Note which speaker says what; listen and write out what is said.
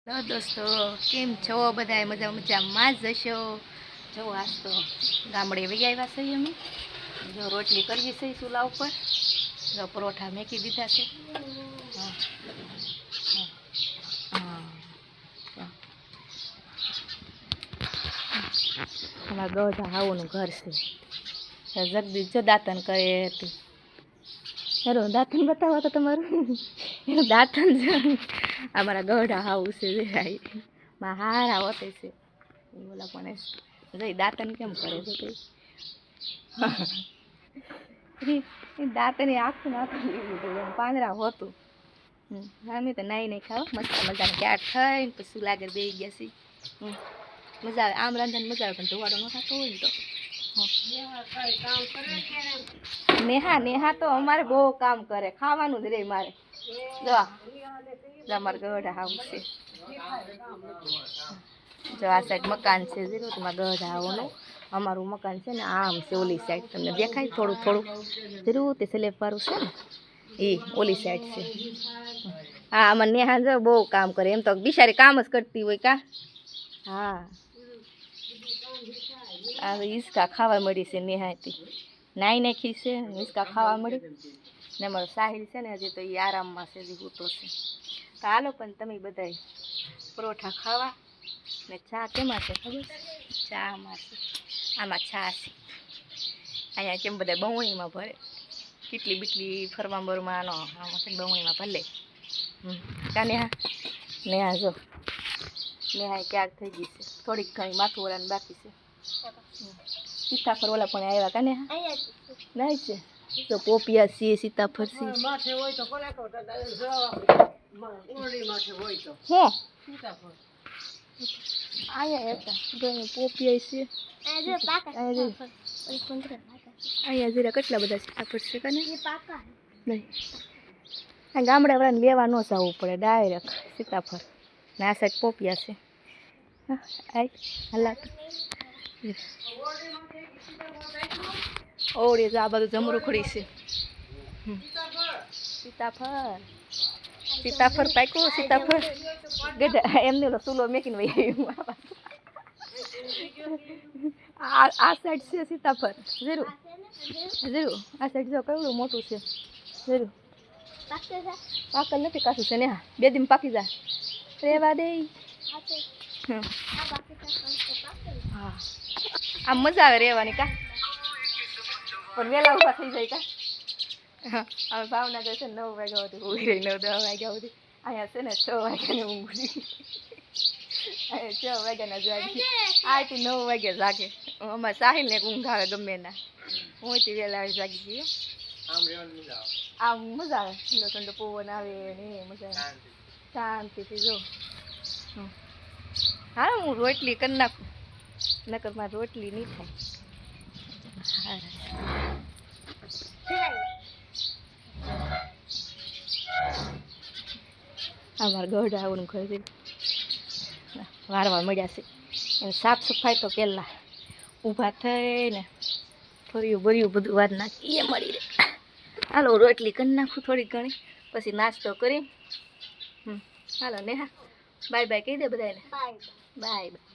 Speaker 1: તો દોસ્તો કેમ છો બધા મજા મજામાં જ જશો જો આજ તો ગામડે વહી આવ્યા છે અમે જો રોટલી કરવી છે ચૂલા ઉપર જો પરોઠા મેકી દીધા છે અમારા ગઢા હાવનું ઘર છે જગદીશ જો દાંતન કરે હતી હેરો દાંતન બતાવો તો તમારું એનું દાંતન છે અમારા ગઢા હાવું છે માં હારા હોતે છે બોલા પણ જઈ દાંતન કેમ કરે છે તે દાંતની આખું નાખી લીધું પાંદડા હોતું અમે તો નાઈ નહીં ખાવા મસ્ત મજાને ક્યાંક થઈને પછી લાગે બે ગયા છે મજા આવે આમ રાંધવાની મજા આવે પણ ધોવાડો ન થતો હોય ને તો નેહા તો અમારે બહુ કામ કરે ખાવાનું જ રે મારે જો અમારે ગઢા હાવું છે જો આ સાઈડ મકાન છે જરૂર તમારા ગઢા હાવનું અમારું મકાન છે ને આમ છે ઓલી સાઈડ તમને દેખાય થોડું થોડું જરૂર તે સ્લેબ વાળું છે ને એ ઓલી સાઈડ છે હા અમારે નેહા જો બહુ કામ કરે એમ તો બિચારી કામ જ કરતી હોય કા હા આ હિંચકા ખાવા મળી છે નેહાતી નાઈ નાખી છે હિંચકા ખાવા મળી ને અમારો સાહિલ છે ને હજી તો એ આરામમાં છે હજી હૂતો છે તો હાલો પણ તમે બધા પરોઠા ખાવા ને ચા કેમાં છે ખબર ચામાં છે આમાં ચા છે અહીંયા કેમ બધા બવણીમાં ભરે કેટલી બીટલી ફરવા બરમાં આનો આમાં છે બવણીમાં ભલે કા નેહા જો નેહા ક્યાંક થઈ ગઈ છે થોડીક ઘણી માથું વળાને બાકી છે સીતાફળ ઓલા પણ આવ્યા કા નેહા નહીં છે તો પોપિયા છે સીતાફળ છે હે અહીંયા હતા ઘણી પોપિયા છે અહીંયા જરા કેટલા બધા સીતાફળ છે કા નહીં ગામડા વાળાને લેવા ન જવું પડે ડાયરેક્ટ સીતાફળ ને આ સાઈડ પોપિયા છે આઈ હલા ઓળી આ બધું જમરૂ ખડી છે સીતાફળ પાક્યું સીતાફળ ગઢા એમને ઓલો ચૂલો મેકીને વહી આ સાઈડ છે સીતાફળ જરૂર આ સાઈડ જો કેવડું મોટું છે જરૂર પાકલ નથી કાચું છે ને હા બે દિન પાકી જાય રેવા દે હા આમ મજા આવે રહેવાની કા પણ વહેલા ઊભા થઈ જાય કા હવે ભાવનગર છે 9 વાગ્યા સુધી ઊભી રહી 9-10 વાગ્યા સુધી અહીંયા છે ને 6 વાગ્યાની ઊંઘ અહીંયા 6 વાગ્યાના જાગી આથી 9 વાગ્યા જાગે અમારે સાહિલને ઊંઘ આવે ગમે ના હું થી વહેલા જાગી ગઈ આમ મજા આવે ઠંડો ઠંડો પવન આવે ને મજા આવે શાંતિથી જો હા હું રોટલી કરી નાખું નકર મારે રોટલી નહીં થાય અમારા ગઢા આવવાનું ઘર છે વારવા મળ્યા છે એને સાફ સફાઈ તો પહેલાં ઊભા થઈને ફર્યું ભર્યું બધું વાર નાખી એ મળી રહે હાલો રોટલી કરી નાખું થોડીક ઘણી પછી નાસ્તો કરી હાલો નેહા બાય બાય કહી દે બધાને બાય બાય